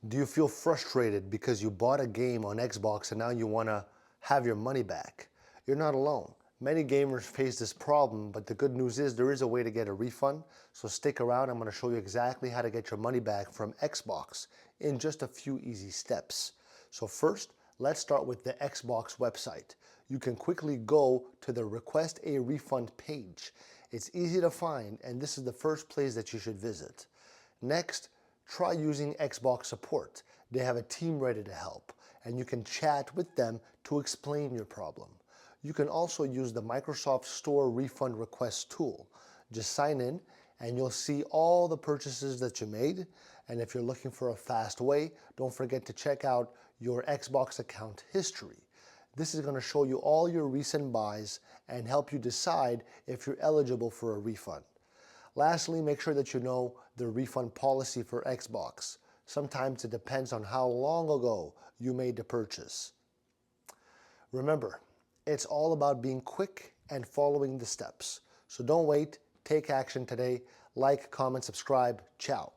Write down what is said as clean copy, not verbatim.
Do you feel frustrated because you bought a game on Xbox and now you want to have your money back? You're not alone. Many gamers face this problem, but the good news is there is a way to get a refund. So stick around. I'm going to show you exactly how to get your money back from Xbox in just a few easy steps. So first, let's start with the Xbox website. You can quickly go to the Request a Refund page. It's easy to find, and this is the first place that you should visit. Next, try using Xbox support. They have a team ready to help, and you can chat with them to explain your problem. You can also use the Microsoft Store refund request tool. Just sign in and you'll see all the purchases that you made. And if you're looking for a fast way, don't forget to check out your Xbox account history. This is going to show you all your recent buys and help you decide if you're eligible for a refund. Lastly, make sure that you know the refund policy for Xbox. Sometimes it depends on how long ago you made the purchase. Remember, it's all about being quick and following the steps. So don't wait, take action today. Like, comment, subscribe. Ciao.